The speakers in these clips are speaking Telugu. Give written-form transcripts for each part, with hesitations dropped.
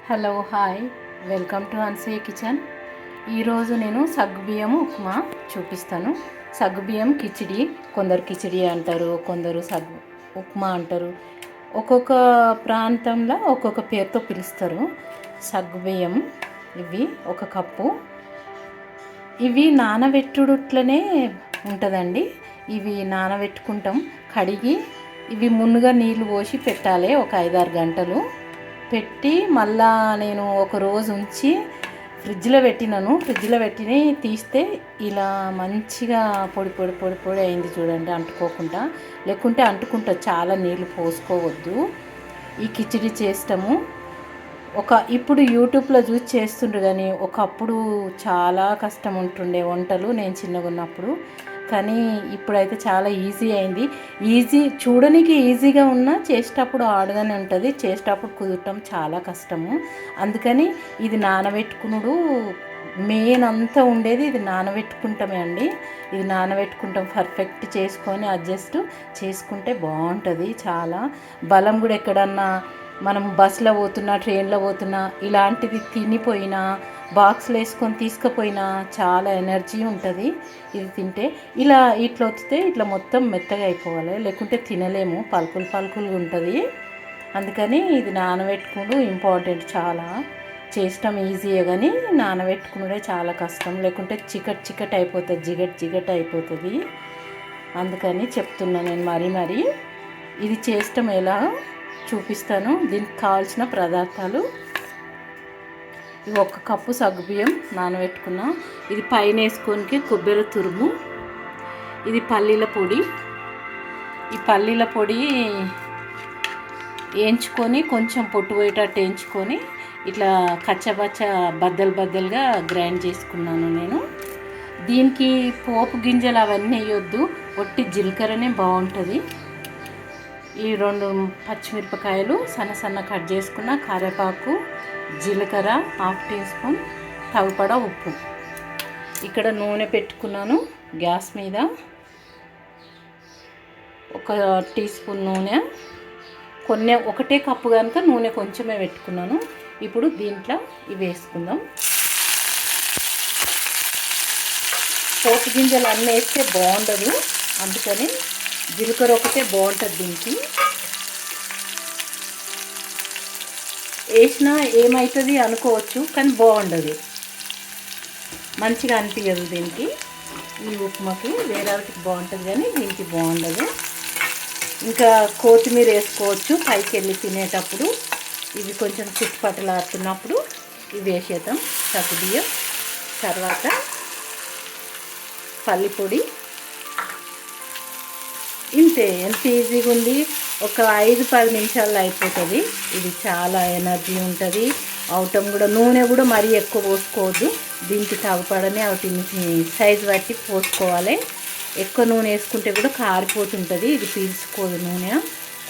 హలో హాయ్, వెల్కమ్ టు అన్సే కిచెన్. ఈరోజు నేను సగ్గుబియ్యం ఉప్మా చూపిస్తాను. సగ్గుబియ్యం కిచిడి, కొందరు కిచిడి అంటారు, కొందరు ఉప్మా అంటారు. ఒక్కొక్క ప్రాంతంలో ఒక్కొక్క పేరుతో పిలుస్తారు. సగ్గుబియ్యం ఇవి ఒక కప్పు. ఇవి నానబెట్టుడుట్లనే ఉంటుందండి. ఇవి నానబెట్టుకుంటాం, కడిగి ఇవి మున్నుగా నీళ్ళు పోసి పెట్టాలి. ఒక 5-6 గంటలు పెట్టి మళ్ళా నేను ఒక రోజు ఉంచి ఫ్రిడ్జ్లో పెట్టి తీస్తే ఇలా మంచిగా పొడి పొడి పొడి పొడి అయింది చూడండి. అంటుకోకుండా, లేకుంటే అంటుకుంటుంది. చాలా నీళ్ళు పోసుకోవద్దు. ఈ కిచిడి చేస్తాము. ఇప్పుడు యూట్యూబ్లో చూసి చేస్తుండ్రు, కానీ ఒకప్పుడు చాలా కష్టం ఉంటుండే వంటలు నేను చిన్నగా ఉన్నప్పుడు. కానీ ఇప్పుడైతే చాలా ఈజీ అయింది. చూడడానికి ఈజీగా ఉన్నా చేసేటప్పుడు హార్డ్గానే ఉంటుంది. చేసేటప్పుడు కుదరటం చాలా కష్టము. అందుకని ఇది నానబెట్టుకునుడు మెయిన్ అంతా ఉండేది. ఇది నానబెట్టుకుంటామే అండి. ఇది నానబెట్టుకుంటాం, పర్ఫెక్ట్ చేసుకొని అడ్జస్ట్ చేసుకుంటే బాగుంటుంది. చాలా బలం కూడా ఎక్కడన్నా మనం బస్సులో పోతున్నా, ట్రైన్లో పోతున్నా, ఇలాంటిది తినిపోయినా, బాక్స్లో వేసుకొని తీసుకుపోయినా చాలా ఎనర్జీ ఉంటుంది. ఇది తింటే ఇట్లా వస్తే ఇట్లా మొత్తం మెత్తగా అయిపోవాలి, లేకుంటే తినలేము. పలుకులు పలుకులుగా ఉంటుంది. అందుకని ఇది నానబెట్టుకుని ఇంపార్టెంట్. చాలా చేసటం ఈజీయే, కానీ నానబెట్టుకునే చాలా కష్టం. లేకుంటే చికట్ చికట్ అయిపోతుంది, జిగట్ జిగట్ అయిపోతుంది. అందుకని చెప్తున్నా నేను మరీ ఇది చేసటం ఎలా చూపిస్తాను. దీనికి కావాల్సిన పదార్థాలు: ఇవి 1 కప్పు సగ్గుబియ్యం నానబెట్టుకున్నా. ఇది పైన వేసుకోనికి కొబ్బరి తురుము. ఇది పల్లీల పొడి. ఈ పల్లీల పొడి వేయించుకొని కొంచెం పొట్టు పోయేటట్టు వేయించుకొని ఇట్లా కచ్చబచ్చ బద్దలుగా గ్రైండ్ చేసుకున్నాను నేను. దీనికి పోపు గింజలు అవన్నీ వేయొద్దు, ఒట్టి జీలకర్రనే బాగుంటుంది. ఈ 2 పచ్చిమిరపకాయలు సన్న కట్ చేసుకున్న, కరివేపాకు, జీలకర్ర 1/2 టీ స్పూన్, తగిపడ ఉప్పు. ఇక్కడ నూనె పెట్టుకున్నాను గ్యాస్ మీద. 1 టీ స్పూన్ నూనె. ఒకటే కప్పు కనుక నూనె కొంచెమే పెట్టుకున్నాను. ఇప్పుడు దీంట్లో ఇవి వేసుకుందాం. పోపు గింజలు అన్నీ వేస్తే బాగుండదు, అందుకని జీలకర్ర ఒకటే బాగుంటుంది. దీనికి వేసినా ఏమవుతుంది అనుకోవచ్చు, కానీ బాగుండదు, మంచిగా అనిపించదు. దీనికి ఈ ఉప్మాకి వేరే వాటికి బాగుంటుంది, కానీ దీనికి బాగుండదు. ఇంకా కొత్తిమీర వేసుకోవచ్చు పైకి వెళ్ళి తినేటప్పుడు. ఇవి కొంచెం చుట్టుపక్కలాడుతున్నప్పుడు ఇవి వేసేద్దాం. సగ్గుబియ్యం తర్వాత పల్లి పొడి. ఇంతే, ఎంత ఈజీగా ఉంది. ఒక 5-10 నిమిషాల్లో అయిపోతుంది. ఇది చాలా ఎనర్జీ ఉంటుంది. అవటం కూడా నూనె కూడా మరీ ఎక్కువ పోసుకోవద్దు. దీనికి తగపడని వాటిని సైజు బట్టి పోసుకోవాలి. ఎక్కువ నూనె వేసుకుంటే కూడా కారిపోతుంటుంది, ఇది పీల్చుకోదు నూనె.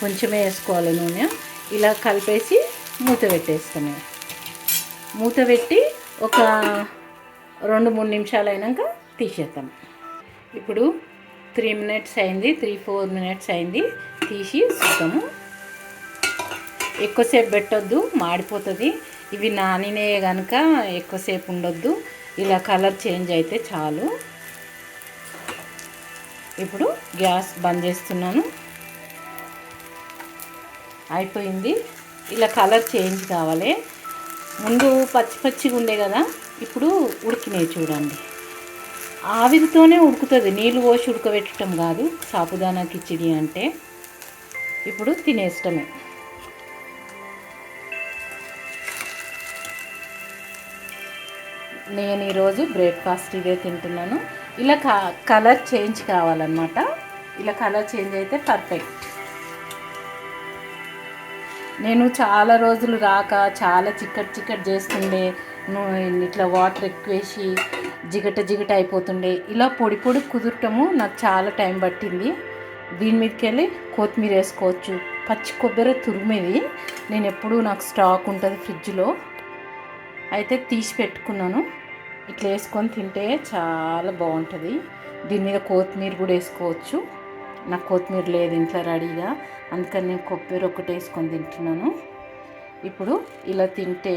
కొంచెమే వేసుకోవాలి నూనె. ఇలా కలిపేసి మూత పెట్టేస్తాను. మూత పెట్టి ఒక 2-3 నిమిషాలు అయినాక తీసేద్దాం. ఇప్పుడు 3 మినిట్స్ అయింది, 3-4 మినిట్స్ అయింది. తీసి చూద్దాము. ఎక్కువసేపు పెట్టొద్దు, మాడిపోతుంది. ఇవి నానినే కనుక ఎక్కువసేపు ఉండొద్దు. ఇలా కలర్ చేంజ్ అయితే చాలు. ఇప్పుడు గ్యాస్ బంద్ చేస్తున్నాను. అయిపోయింది. ఇలా కలర్ చేంజ్ కావాలి. ముందు పచ్చిగా ఉండే కదా, ఇప్పుడు ఉడికినాయి చూడండి. ఆవిరితోనే ఉడుకుతుంది, నీళ్ళు పోసి ఉడకబెట్టడం కాదు సాబుదానా కిచిడి అంటే. ఇప్పుడు తినేష్టమే. నేను ఈరోజు బ్రేక్ఫాస్ట్ ఇదే తింటున్నాను. ఇలా కలర్ చేంజ్ కావాలన్నమాట. ఇలా కలర్ చేంజ్ అయితే పర్ఫెక్ట్. నేను చాలా రోజులు రాక చాలా చిక్కటి చేస్తుండే. ఇట్లా వాటర్ ఎక్కువ వేసి జిగట అయిపోతుండే. ఇలా పొడి కుదురటము నాకు చాలా టైం పట్టింది. దీని మీదకి వెళ్ళి కొత్తిమీర వేసుకోవచ్చు. పచ్చి కొబ్బరి తురిమేది నేను ఎప్పుడూ, నాకు స్టాక్ ఉంటుంది ఫ్రిడ్జ్లో, అయితే తీసి పెట్టుకున్నాను. ఇట్లా వేసుకొని తింటే చాలా బాగుంటుంది. దీని మీద కొత్తిమీర కూడా వేసుకోవచ్చు. నాకు కొత్తిమీర లేదు ఇంట్లో రెడీగా, అందుకని నేను కొబ్బరి ఒకటి వేసుకొని తింటున్నాను. ఇప్పుడు ఇలా తింటే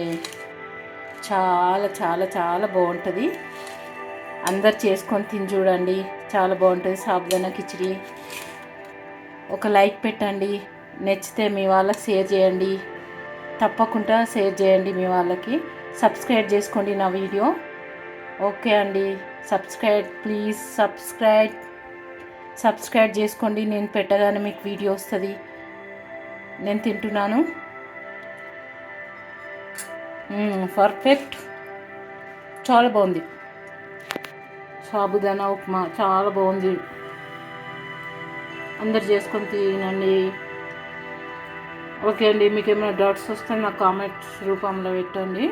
చాలా చాలా చాలా బాగుంటుంది. అందరు చేసుకొని తిని చూడండి, చాలా బాగుంటుంది సాబుదానా కిచిడి. ఒక లైక్ పెట్టండి, నచ్చితే మీ వాళ్ళకి షేర్ చేయండి, తప్పకుండా షేర్ చేయండి మీ వాళ్ళకి. సబ్స్క్రైబ్ చేసుకోండి నా వీడియో. ఓకే అండి, ప్లీజ్ సబ్స్క్రైబ్ చేసుకోండి. నేను పెట్టగానే మీకు వీడియో వస్తుంది. నేను తింటున్నాను. పర్ఫెక్ట్, చాలా బాగుంది. సాబుదానా ఉప్మా చాలా బాగుంది. అందరు చేసుకొని తినండి. ఓకే అండి, మీకు ఏమైనా డౌట్స్ వస్తే నాకు కామెంట్స్ రూపంలో పెట్టండి.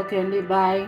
ఓకే అండి, బాయ్.